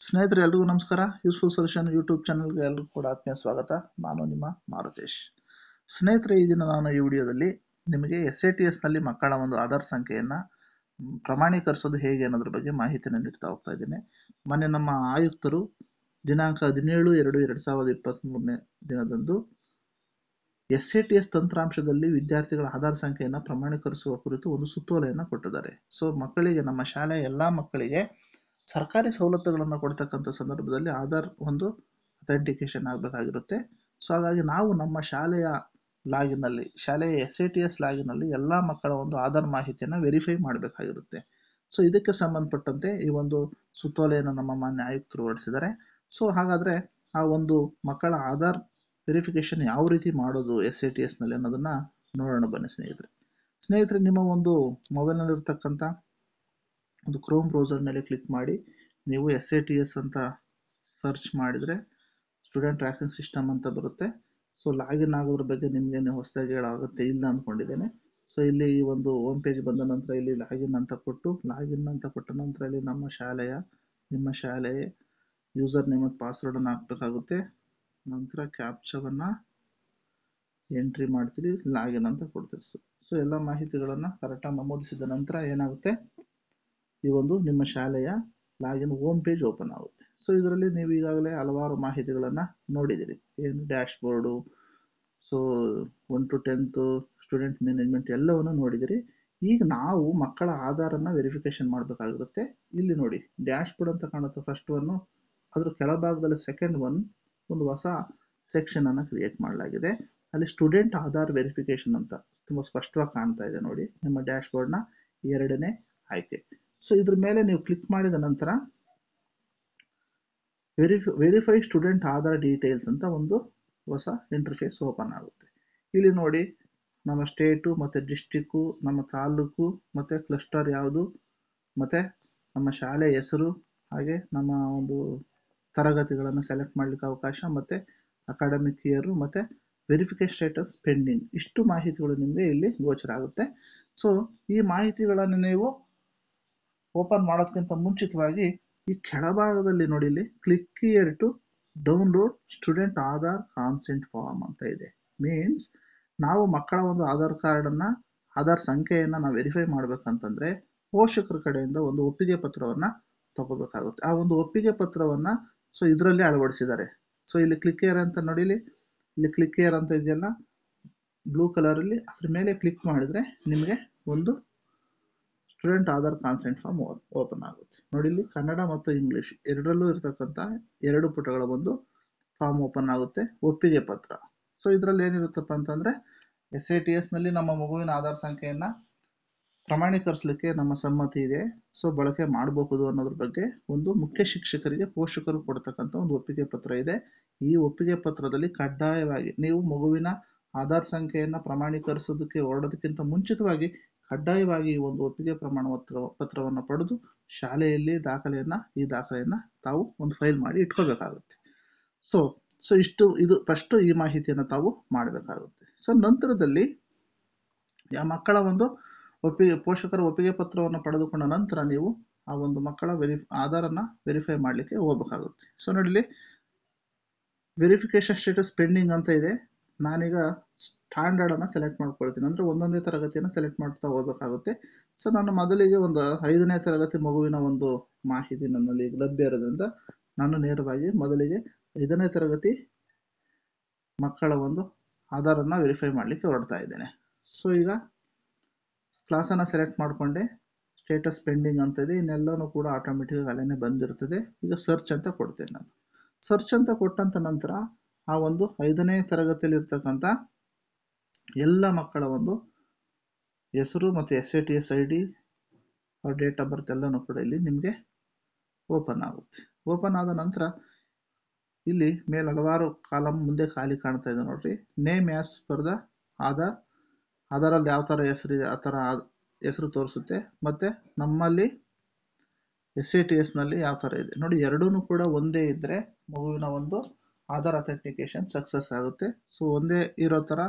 ಸ್ನೇಹಿತರೆ ಎಲ್ರಿಗೂ ನಮಸ್ಕಾರ. ಯೂಸ್ಫುಲ್ ಸೊಲ್ಯೂಷನ್ ಯೂಟ್ಯೂಬ್ ಚಾನಲ್ಗೆ ಎಲ್ಲರಿಗೂ ಕೂಡ ಆತ್ಮೀಯ ಸ್ವಾಗತ. ನಾನು ನಿಮ್ಮ ಮಾರುತೇಶ್. ಸ್ನೇಹಿತರೆ, ಈ ದಿನ ನಾನು ಈ ವಿಡಿಯೋದಲ್ಲಿ ನಿಮಗೆ SATSನಲ್ಲಿ ಮಕ್ಕಳ ಒಂದು ಆಧಾರ್ ಸಂಖ್ಯೆಯನ್ನು ಪ್ರಮಾಣೀಕರಿಸೋದು ಹೇಗೆ ಅನ್ನೋದ್ರ ಬಗ್ಗೆ ಮಾಹಿತಿಯನ್ನು ನೀಡ್ತಾ ಹೋಗ್ತಾ ಇದ್ದೀನಿ. ಮೊನ್ನೆ ನಮ್ಮ ಆಯುಕ್ತರು ದಿನಾಂಕ 17/2/2023 ದಿನದಂದು SATS ತಂತ್ರಾಂಶದಲ್ಲಿ ವಿದ್ಯಾರ್ಥಿಗಳ ಆಧಾರ್ ಸಂಖ್ಯೆಯನ್ನು ಪ್ರಮಾಣೀಕರಿಸುವ ಕುರಿತು ಒಂದು ಸುತ್ತೋಲೆಯನ್ನು ಕೊಟ್ಟಿದ್ದಾರೆ. ಸೊ ಮಕ್ಕಳಿಗೆ, ನಮ್ಮ ಶಾಲೆಯ ಎಲ್ಲ ಮಕ್ಕಳಿಗೆ ಸರ್ಕಾರಿ ಸವಲತ್ತುಗಳನ್ನು ಕೊಡ್ತಕ್ಕಂಥ ಸಂದರ್ಭದಲ್ಲಿ ಆಧಾರ್ ಒಂದು ಅಥೆಂಟಿಕೇಶನ್ ಆಗಬೇಕಾಗಿರುತ್ತೆ. ಸೊ ಹಾಗಾಗಿ ನಾವು ನಮ್ಮ ಶಾಲೆಯ ಲಾಗಿನಲ್ಲಿ, ಶಾಲೆಯ SATS ಲಾಗಿನಲ್ಲಿ ಎಲ್ಲ ಮಕ್ಕಳ ಒಂದು ಆಧಾರ್ ಮಾಹಿತಿಯನ್ನು ವೆರಿಫೈ ಮಾಡಬೇಕಾಗಿರುತ್ತೆ. ಸೊ ಇದಕ್ಕೆ ಸಂಬಂಧಪಟ್ಟಂತೆ ಈ ಒಂದು ಸುತ್ತೋಲೆಯನ್ನು ನಮ್ಮ ಮಾನ್ಯ ಆಯುಕ್ತರು ಹೊರಡಿಸಿದ್ದಾರೆ. ಸೊ ಹಾಗಾದರೆ ಆ ಒಂದು ಮಕ್ಕಳ ಆಧಾರ್ ವೆರಿಫಿಕೇಶನ್ ಯಾವ ರೀತಿ ಮಾಡೋದು SATSನಲ್ಲಿ ಅನ್ನೋದನ್ನು ನೋಡೋಣ ಬನ್ನಿ ಸ್ನೇಹಿತರೆ. ನಿಮ್ಮ ಒಂದು ಮೊಬೈಲ್ನಲ್ಲಿರ್ತಕ್ಕಂಥ ಒಂದು ಕ್ರೋಮ್ ಬ್ರೌಸರ್ ಮೇಲೆ ಕ್ಲಿಕ್ ಮಾಡಿ ನೀವು SATS ಅಂತ ಸರ್ಚ್ ಮಾಡಿದರೆ ಸ್ಟೂಡೆಂಟ್ ಟ್ರ್ಯಾಕಿಂಗ್ ಸಿಸ್ಟಮ್ ಅಂತ ಬರುತ್ತೆ. ಸೊ ಲಾಗಿನ್ ಆಗೋದ್ರ ಬಗ್ಗೆ ನಿಮಗೇನು ಹೊಸದಾಗಿ ಹೇಳಾಗುತ್ತೆ ಇಲ್ಲ ಅಂದ್ಕೊಂಡಿದ್ದೇನೆ. ಸೊ ಇಲ್ಲಿ ಈ ಒಂದು ಹೋಮ್ ಪೇಜ್ ಬಂದ ನಂತರ ಇಲ್ಲಿ ಲಾಗಿನ್ ಅಂತ ಕೊಟ್ಟ ನಂತರ ಇಲ್ಲಿ ನಿಮ್ಮ ಶಾಲೆಯ ಯೂಸರ್ ನೇಮ್ ಮತ್ತು ಪಾಸ್ವರ್ಡನ್ನು ಹಾಕಬೇಕಾಗುತ್ತೆ. ನಂತರ ಕ್ಯಾಪ್ಚಾವನ್ನು ಎಂಟ್ರಿ ಮಾಡ್ತೀರಿ, ಲಾಗಿನ್ ಅಂತ ಕೊಡ್ತೀರಿ. ಸೊ ಎಲ್ಲ ಮಾಹಿತಿಗಳನ್ನು ಕರೆಕ್ಟಾಗಿ ನಮೂದಿಸಿದ ನಂತರ ಏನಾಗುತ್ತೆ, ಈ ಒಂದು ನಿಮ್ಮ ಶಾಲೆಯ ಲಾಗಿನ್ ಹೋಮ್ ಪೇಜ್ ಓಪನ್ ಆಗುತ್ತೆ. ಸೊ ಇದರಲ್ಲಿ ನೀವು ಈಗಾಗಲೇ ಹಲವಾರು ಮಾಹಿತಿಗಳನ್ನು ನೋಡಿದ್ದೀರಿ. ಏನು dash board, so 1 to 10th student management ಎಲ್ಲವನ್ನು ನೋಡಿದಿರಿ. ಈಗ ನಾವು ಮಕ್ಕಳ ಆಧಾರನ್ನು ವೆರಿಫಿಕೇಶನ್ ಮಾಡಬೇಕಾಗಿರುತ್ತೆ. ಇಲ್ಲಿ ನೋಡಿ, ಡ್ಯಾಶ್ ಬೋರ್ಡ್ ಅಂತ ಕಾಣುತ್ತೆ ಫಸ್ಟ್ ಒನ್ನು, ಅದ್ರ ಕೆಳಭಾಗದಲ್ಲಿ ಸೆಕೆಂಡ್ ಒನ್ ಒಂದು ಹೊಸ ಸೆಕ್ಷನ್ ಅನ್ನು ಕ್ರಿಯೇಟ್ ಮಾಡಲಾಗಿದೆ. ಅಲ್ಲಿ ಸ್ಟೂಡೆಂಟ್ ಆಧಾರ್ ವೆರಿಫಿಕೇಶನ್ ಅಂತ ತುಂಬ ಸ್ಪಷ್ಟವಾಗಿ ಕಾಣ್ತಾ ಇದೆ ನೋಡಿ, ನಿಮ್ಮ ಡ್ಯಾಶ್ ಬೋರ್ಡ್ನ 2ನೇ ಆಯ್ಕೆ. ಸೊ ಇದ್ರ ಮೇಲೆ ನೀವು ಕ್ಲಿಕ್ ಮಾಡಿದ ನಂತರ ವೆರಿಫೈ ಸ್ಟೂಡೆಂಟ್ ಆಧಾರ್ ಡೀಟೇಲ್ಸ್ ಅಂತ ಒಂದು ಹೊಸ ಇಂಟರ್ಫೇಸ್ ಓಪನ್ ಆಗುತ್ತೆ. ಇಲ್ಲಿ ನೋಡಿ, ನಮ್ಮ ಸ್ಟೇಟು ಮತ್ತು ಡಿಸ್ಟಿಕ್ಕು, ನಮ್ಮ ತಾಲೂಕು ಮತ್ತು ಕ್ಲಸ್ಟರ್ ಯಾವುದು, ಮತ್ತು ನಮ್ಮ ಶಾಲೆ ಹೆಸರು, ಹಾಗೆ ನಮ್ಮ ಒಂದು ತರಗತಿಗಳನ್ನು ಸೆಲೆಕ್ಟ್ ಮಾಡಲಿಕ್ಕೆ ಅವಕಾಶ, ಮತ್ತು ಅಕಾಡೆಮಿಕ್ ಇಯರು, ಮತ್ತು ವೆರಿಫಿಕೇಶನ್ ಸ್ಟೇಟಸ್ ಪೆಂಡಿಂಗ್, ಇಷ್ಟು ಮಾಹಿತಿಗಳು ನಿಮಗೆ ಇಲ್ಲಿ ಗೋಚರ ಆಗುತ್ತೆ. ಸೊ ಈ ಮಾಹಿತಿಗಳನ್ನು ನೀವು ಓಪನ್ ಮಾಡೋದಕ್ಕಿಂತ ಮುಂಚಿತವಾಗಿ ಈ ಕೆಳಭಾಗದಲ್ಲಿ ನೋಡಿ, ಇಲ್ಲಿ click here to download student Aadhaar consent form ಅಂತ ಇದೆ. ಮೀನ್ಸ್ ನಾವು ಮಕ್ಕಳ ಒಂದು ಆಧಾರ್ ಸಂಖ್ಯೆಯನ್ನು ನಾವು ವೆರಿಫೈ ಮಾಡಬೇಕಂತಂದ್ರೆ ಪೋಷಕರ ಕಡೆಯಿಂದ ಒಂದು ಒಪ್ಪಿಗೆ ಪತ್ರವನ್ನು ತಗೋಬೇಕಾಗುತ್ತೆ. ಆ ಒಂದು ಒಪ್ಪಿಗೆ ಪತ್ರವನ್ನು ಸೊ ಇದರಲ್ಲಿ ಅಳವಡಿಸಿದ್ದಾರೆ. ಸೊ ಇಲ್ಲಿ ಕ್ಲಿಕ್ ಹಿಯರ್ ಅಂತ ನೋಡಿ, ಇಲ್ಲಿ ಕ್ಲಿಕ್ ಹಿಯರ್ ಅಂತ ಇದೆಯಲ್ಲ ಬ್ಲೂ ಕಲರಲ್ಲಿ, ಅದ್ರ ಮೇಲೆ ಕ್ಲಿಕ್ ಮಾಡಿದ್ರೆ ನಿಮಗೆ ಒಂದು student Aadhaar consent form open ಆಗುತ್ತೆ. ನೋಡಿ, ಇಲ್ಲಿ ಕನ್ನಡ ಮತ್ತು ಇಂಗ್ಲಿಷ್ ಎರಡರಲ್ಲೂ ಇರತಕ್ಕಂಥ 2 ಪುಟಗಳ ಒಂದು ಫಾರ್ಮ್ ಓಪನ್ ಆಗುತ್ತೆ, ಒಪ್ಪಿಗೆ ಪತ್ರ. ಸೊ ಇದರಲ್ಲಿ ಏನಿರುತ್ತಪ್ಪ ಅಂತಂದರೆ SATSನಲ್ಲಿ ನಮ್ಮ ಮಗುವಿನ ಆಧಾರ್ ಸಂಖ್ಯೆಯನ್ನು ಪ್ರಮಾಣೀಕರಿಸಲಿಕ್ಕೆ ನಮ್ಮ ಸಮ್ಮತಿ ಇದೆ, ಸೊ ಬಳಕೆ ಮಾಡಬಹುದು ಅನ್ನೋದ್ರ ಬಗ್ಗೆ ಒಂದು ಮುಖ್ಯ ಶಿಕ್ಷಕರಿಗೆ ಪೋಷಕರು ಕೊಡ್ತಕ್ಕಂಥ ಒಂದು ಒಪ್ಪಿಗೆ ಪತ್ರ ಇದೆ. ಈ ಒಪ್ಪಿಗೆ ಪತ್ರದಲ್ಲಿ ಕಡ್ಡಾಯವಾಗಿ ನೀವು ಮಗುವಿನ ಆಧಾರ್ ಸಂಖ್ಯೆಯನ್ನು ಪ್ರಮಾಣೀಕರಿಸೋದಕ್ಕೆ ಹೊರಡೋದಕ್ಕಿಂತ ಮುಂಚಿತವಾಗಿ ಕಡ್ಡಾಯವಾಗಿ ಈ ಒಂದು ಒಪ್ಪಿಗೆ ಪ್ರಮಾಣ ಪತ್ರವನ್ನು ಪಡೆದು ಶಾಲೆಯಲ್ಲಿ ಈ ದಾಖಲೆಯನ್ನು ತಾವು ಒಂದು ಫೈಲ್ ಮಾಡಿ ಇಟ್ಕೋಬೇಕಾಗುತ್ತೆ. ಸೊ ಇದು ಫಸ್ಟು ಈ ಮಾಹಿತಿಯನ್ನು ತಾವು ಮಾಡಬೇಕಾಗುತ್ತೆ. ಸೊ ನಂತರದಲ್ಲಿ ಮಕ್ಕಳ ಒಂದು ಪೋಷಕರ ಒಪ್ಪಿಗೆ ಪತ್ರವನ್ನು ಪಡೆದುಕೊಂಡ ನಂತರ ನೀವು ಆ ಒಂದು ಮಕ್ಕಳ ಆಧಾರನ್ನು ವೆರಿಫೈ ಮಾಡಲಿಕ್ಕೆ ಹೋಗಬೇಕಾಗುತ್ತೆ. ಸೊ ನೋಡಿ, ವೆರಿಫಿಕೇಶನ್ ಸ್ಟೇಟಸ್ ಪೆಂಡಿಂಗ್ ಅಂತ ಇದೆ. ನಾನೀಗ ಸ್ಟ್ಯಾಂಡರ್ಡನ್ನು ಸೆಲೆಕ್ಟ್ ಮಾಡ್ಕೊಳ್ತೀನಿ, ಅಂದರೆ ಒಂದೊಂದೇ ತರಗತಿಯನ್ನು ಸೆಲೆಕ್ಟ್ ಮಾಡ್ತಾ ಹೋಗಬೇಕಾಗುತ್ತೆ. ಸೊ ನಾನು ಮೊದಲಿಗೆ ಒಂದು 5ನೇ ತರಗತಿ ಮಗುವಿನ ಒಂದು ಮಾಹಿತಿ ನನ್ನಲ್ಲಿ ಲಭ್ಯ ಇರೋದ್ರಿಂದ ನಾನು ನೇರವಾಗಿ ಮೊದಲಿಗೆ 5ನೇ ತರಗತಿ ಮಕ್ಕಳ ಒಂದು ಆಧಾರನ್ನು ವೆರಿಫೈ ಮಾಡಲಿಕ್ಕೆ ಹೊರಡ್ತಾ ಇದ್ದೇನೆ. ಸೊ ಈಗ ಕ್ಲಾಸನ್ನು ಸೆಲೆಕ್ಟ್ ಮಾಡಿಕೊಂಡೆ, ಸ್ಟೇಟಸ್ ಪೆಂಡಿಂಗ್ ಅಂತ ಇದೆ, ಇನ್ನೆಲ್ಲನೂ ಕೂಡ ಆಟೋಮೆಟಿಕ್ ಅಲ್ಲೇ ಬಂದಿರ್ತದೆ. ಈಗ ಸರ್ಚ್ ಅಂತ ಕೊಡ್ತೇನೆ. ನಾನು ಸರ್ಚ್ ಅಂತ ಕೊಟ್ಟಂತ ನಂತರ ಆ ಒಂದು 5ನೇ ತರಗತಿಯಲ್ಲಿ ಇರ್ತಕ್ಕಂಥ ಎಲ್ಲ ಮಕ್ಕಳ ಒಂದು ಹೆಸರು ಮತ್ತು SATS ID, ಅವ್ರ ಡೇಟ್ ಆಫ್ ಬರ್ತ್ ಎಲ್ಲನೂ ಕೂಡ ಇಲ್ಲಿ ನಿಮಗೆ ಓಪನ್ ಆಗುತ್ತೆ. ಓಪನ್ ಆದ ನಂತರ ಇಲ್ಲಿ ಮೇಲೆ ಹಲವಾರು ಕಾಲಮ್ ಮುಂದೆ ಖಾಲಿ ಕಾಣ್ತಾ ಇದೆ ನೋಡ್ರಿ. ನೇಮ್ ಆ್ಯಸ್ ಪರ್ ದ ಆಧಾರಲ್ಲಿ ಯಾವ ಥರ ಹೆಸರಿದೆ ಆ ಥರ ಹೆಸರು ತೋರಿಸುತ್ತೆ, ಮತ್ತು ನಮ್ಮಲ್ಲಿ SATSನಲ್ಲಿ ಯಾವ ಥರ ಇದೆ ನೋಡಿ. ಎರಡೂ ಕೂಡ ಒಂದೇ ಇದ್ದರೆ ಮಗುವಿನ ಒಂದು ಆಧಾರ್ ಅಥೆಂಟಿಕೇಶನ್ ಸಕ್ಸಸ್ ಆಗುತ್ತೆ. ಸೊ ಒಂದೇ ಇರೋ ಥರ,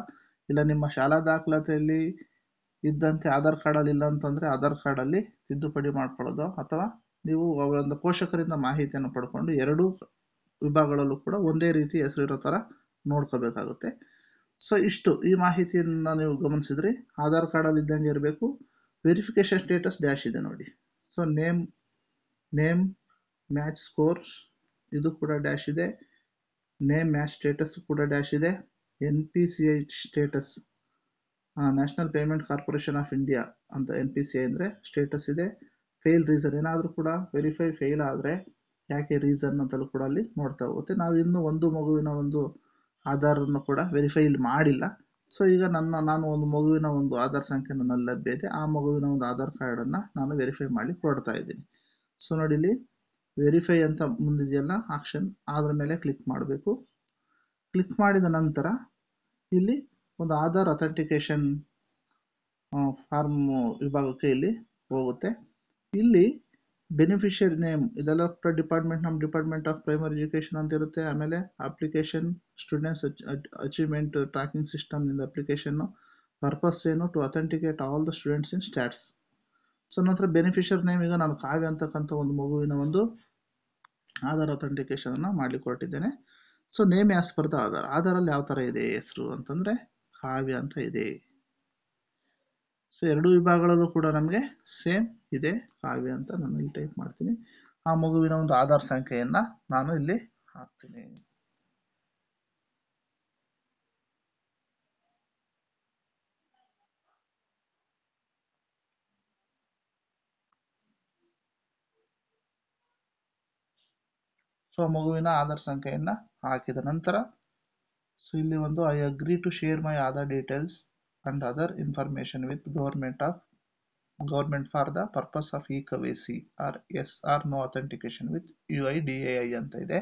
ಇಲ್ಲ ನಿಮ್ಮ ಶಾಲಾ ದಾಖಲಾತಿಯಲ್ಲಿ ಇದ್ದಂತೆ ಆಧಾರ್ ಕಾರ್ಡಲ್ಲಿ ಇಲ್ಲ ಅಂತಂದರೆ ಆಧಾರ್ ಕಾರ್ಡಲ್ಲಿ ತಿದ್ದುಪಡಿ ಮಾಡ್ಕೊಳ್ಳೋದು, ಅಥವಾ ನೀವು ಅವರ ಪೋಷಕರಿಂದ ಮಾಹಿತಿಯನ್ನು ಪಡ್ಕೊಂಡು ಎರಡೂ ವಿಭಾಗಗಳಲ್ಲೂ ಕೂಡ ಒಂದೇ ರೀತಿ ಹೆಸರು ಇರೋ ಥರ ನೋಡ್ಕೋಬೇಕಾಗುತ್ತೆ. ಸೊ ಇಷ್ಟು ಈ ಮಾಹಿತಿಯನ್ನು ನೀವು ಗಮನಿಸಿದ್ರಿ. ಆಧಾರ್ ಕಾರ್ಡಲ್ಲಿ ಇದ್ದಂಗೆ ಇರಬೇಕು. ವೆರಿಫಿಕೇಷನ್ ಸ್ಟೇಟಸ್ ಡ್ಯಾಶ್ ಇದೆ ನೋಡಿ. ಸೊ ನೇಮ್ ಮ್ಯಾಚ್ ಸ್ಕೋರ್ಸ್ ಇದು ಕೂಡ ಡ್ಯಾಶ್ ಇದೆ. ನೇಮ್ ಮ್ಯಾಚ್ ಸ್ಟೇಟಸ್ ಕೂಡ ಡ್ಯಾಶ್ ಇದೆ. NPCI status national payment corporation of India ಅಂತ NPCI ಅಂದರೆ ಸ್ಟೇಟಸ್ ಇದೆ. ಫೇಲ್ ರೀಸನ್ ಏನಾದರೂ ಕೂಡ ವೆರಿಫೈ ಫೇಲ್ ಆದರೆ ಯಾಕೆ ರೀಸನ್ ಅಂತಲೂ ಕೂಡ ಅಲ್ಲಿ ನೋಡ್ತಾ ಹೋಗುತ್ತೆ. ನಾವು ಇನ್ನೂ ಒಂದು ಮಗುವಿನ ಒಂದು ಆಧಾರನ್ನು ಕೂಡ ವೆರಿಫೈ ಇಲ್ಲಿ ಮಾಡಿಲ್ಲ. ಸೊ ಈಗ ನಾನು ಒಂದು ಮಗುವಿನ ಒಂದು ಆಧಾರ್ ಸಂಖ್ಯೆ ನನ್ನಲ್ಲಿ ಲಭ್ಯ ಇದೆ. ಆ ಮಗುವಿನ ಒಂದು ಆಧಾರ್ ಕಾರ್ಡನ್ನು ನಾನು ವೆರಿಫೈ ಮಾಡಿ ಕೊಡ್ತಾ ಇದ್ದೀನಿ. ಸೊ ನೋಡಿ ಇಲ್ಲಿ ವೆರಿಫೈ ಅಂತ ಮುಂದಿದೆಯಲ್ಲ ಆಪ್ಷನ್, ಅದರ ಮೇಲೆ ಕ್ಲಿಕ್ ಮಾಡಬೇಕು. ಕ್ಲಿಕ್ ಮಾಡಿದ ನಂತರ ಇಲ್ಲಿ ಒಂದು ಆಧಾರ್ ಅಥೆಂಟಿಕೇಶನ್ ಫಾರ್ಮ್ ವಿಭಾಗಕ್ಕೆ ಇಲ್ಲಿ ಹೋಗುತ್ತೆ. ಇಲ್ಲಿ ಬೆನಿಫಿಷಿಯರಿ ನೇಮ್ ಇದೆಲ್ಲ ಡಿಪಾರ್ಟ್ಮೆಂಟ್, ನಮ್ಮ ಡಿಪಾರ್ಟ್ಮೆಂಟ್ ಆಫ್ ಪ್ರೈಮರಿ ಎಜುಕೇಷನ್ ಅಂತ ಇರುತ್ತೆ. ಆಮೇಲೆ ಅಪ್ಲಿಕೇಶನ್ ಸ್ಟೂಡೆಂಟ್ಸ್ ಅಚೀವ್ಮೆಂಟ್ ಟ್ರ್ಯಾಕಿಂಗ್ ಸಿಸ್ಟಮ್ನಿಂದ ಅಪ್ಲಿಕೇಶನ್ನು ಪರ್ಪಸ್ ಏನು to authenticate all the students in stats. So ನಂತರ ಬೆನಿಫಿಷಿಯರಿ ನೇಮ್ ಈಗ ನಾನು ಕಾವ್ಯ ಅಂತಕ್ಕಂಥ ಒಂದು ಮಗುವಿನ ಒಂದು ಆಧಾರ್ ಅಥೆಂಟಿಕೇಶನನ್ನು ಮಾಡಲಿಕ್ಕೆ ಹೊರಟಿದ್ದೇನೆ. So name as per the ಆಧಾರಲ್ಲಿ ಯಾವ ಥರ ಇದೆ ಹೆಸರು ಅಂತಂದರೆ ಕಾವ್ಯ ಅಂತ ಇದೆ. ಸೊ ಎರಡೂ ವಿಭಾಗಗಳಲ್ಲೂ ಕೂಡ ನಮಗೆ ಸೇಮ್ ಇದೆ ಕಾವ್ಯ ಅಂತ ನಾನು ಇಲ್ಲಿ ಟೈಪ್ ಮಾಡ್ತೀನಿ. ಆ ಮಗುವಿನ ಒಂದು ಆಧಾರ್ ಸಂಖ್ಯೆಯನ್ನು ನಾನು ಇಲ್ಲಿ ಹಾಕ್ತೀನಿ. ಸೊ ಮಗುವಿನ ಆಧಾರ್ ಸಂಖ್ಯೆಯನ್ನು ಹಾಕಿದ ನಂತರ ಸೊ ಇಲ್ಲಿ ಒಂದು I agree to share my Aadhaar details and other information with government for the purpose of eKYC or SR no authentication with UIDAI ಅಂತ ಇದೆ.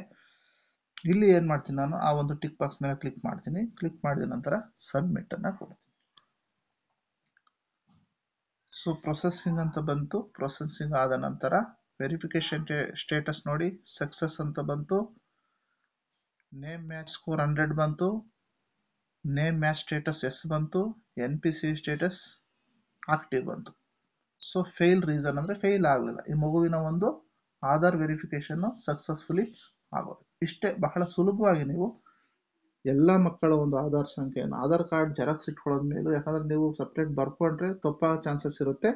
ಇಲ್ಲಿ ಏನು ಮಾಡ್ತೀನಿ, ನಾನು ಆ ಒಂದು ಟಿಕ್ ಬಾಕ್ಸ್ ಮೇಲೆ ಕ್ಲಿಕ್ ಮಾಡ್ತೀನಿ. ಕ್ಲಿಕ್ ಮಾಡಿದ ನಂತರ ಸಬ್ಮಿಟ್ ಅನ್ನು ಕೊಡ್ತೀನಿ. ಸೊ ಪ್ರೊಸೆಸಿಂಗ್ ಅಂತ ಬಂತು. ಪ್ರೊಸೆಸಿಂಗ್ ಆದ ನಂತರ ವೆರಿಫಿಕೇಶನ್ ಸ್ಟೇಟಸ್ ನೋಡಿ ಸಕ್ಸಸ್ ಅಂತ ಬಂತು. ನೇಮ್ ಮ್ಯಾಚ್ ಸ್ಕೋರ್ 100 ಬಂತು. ನೇಮ್ ಮ್ಯಾಚ್ ಸ್ಟೇಟಸ್ ಎಸ್ ಬಂತು. NPCI ಸ್ಟೇಟಸ್ ಆಕ್ಟಿವ್ ಬಂತು. ಸೊ ಫೇಲ್ ರೀಸನ್ ಅಂದರೆ ಫೇಲ್ ಆಗಲಿಲ್ಲ. ಈ ಮಗುವಿನ ಒಂದು ಆಧಾರ್ ವೆರಿಫಿಕೇಶನ್ ಸಕ್ಸಸ್ಫುಲಿ ಆಗೋದು. ಇಷ್ಟೇ, ಬಹಳ ಸುಲಭವಾಗಿ ನೀವು ಎಲ್ಲ ಮಕ್ಕಳ ಒಂದು ಆಧಾರ್ ಸಂಖ್ಯೆಯನ್ನು ಆಧಾರ್ ಕಾರ್ಡ್ ಜೆರಾಕ್ಸ್ ಇಟ್ಕೊಳ್ಳೋದ್ ಮೇಲೂ, ಯಾಕಂದರೆ ನೀವು ಸಪ್ರೇಟ್ ಬರ್ಕೊಂಡ್ರೆ ತಪ್ಪಾಗೋ ಚಾನ್ಸಸ್ ಇರುತ್ತೆ.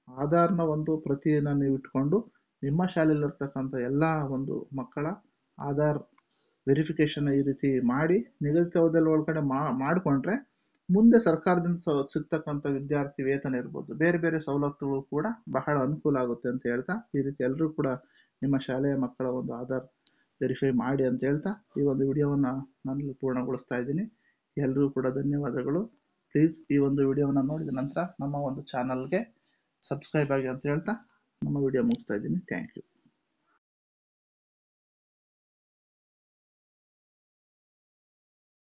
ಆಧಾರ್ನ ಒಂದು ಪ್ರತಿಯನ್ನು ನೀವು ಇಟ್ಕೊಂಡು ನಿಮ್ಮ ಶಾಲೆಯಲ್ಲಿರ್ತಕ್ಕಂಥ ಎಲ್ಲ ಒಂದು ಮಕ್ಕಳ ಆಧಾರ್ ವೆರಿಫಿಕೇಶನ್ ಈ ರೀತಿ ಮಾಡಿ ನಿಗದಿತ ಅವಧಿಯಲ್ಲಿ ಒಳಗಡೆ ಮಾಡಿಕೊಂಡ್ರೆ ಮುಂದೆ ಸರ್ಕಾರದಿಂದ ಸಿಗ್ತಕ್ಕಂಥ ವಿದ್ಯಾರ್ಥಿ ವೇತನ ಇರ್ಬೋದು, ಬೇರೆ ಬೇರೆ ಸವಲತ್ತುಗಳು ಕೂಡ ಬಹಳ ಅನುಕೂಲ ಆಗುತ್ತೆ ಅಂತ ಹೇಳ್ತಾ, ಈ ರೀತಿ ಎಲ್ಲರೂ ಕೂಡ ನಿಮ್ಮ ಶಾಲೆಯ ಮಕ್ಕಳ ಒಂದು ಆಧಾರ್ ವೆರಿಫೈ ಮಾಡಿ ಅಂತ ಹೇಳ್ತಾ ಈ ಒಂದು ವಿಡಿಯೋವನ್ನು ನಾನು ಪೂರ್ಣಗೊಳಿಸ್ತಾ ಇದ್ದೀನಿ. ಎಲ್ಲರೂ ಕೂಡ ಧನ್ಯವಾದಗಳು. ಪ್ಲೀಸ್ ಈ ಒಂದು ವಿಡಿಯೋವನ್ನು ನೋಡಿದ ನಂತರ ನಮ್ಮ ಒಂದು ಚಾನಲ್ಗೆ ಸಬ್ಸ್ಕ್ರೈಬ್ ಆಗಿ ಅಂತ ಹೇಳ್ತಾ ನಮ್ಮ ವಿಡಿಯೋ ಮುಗಿಸ್ತಾ ಇದ್ದೀನಿ. Thank you.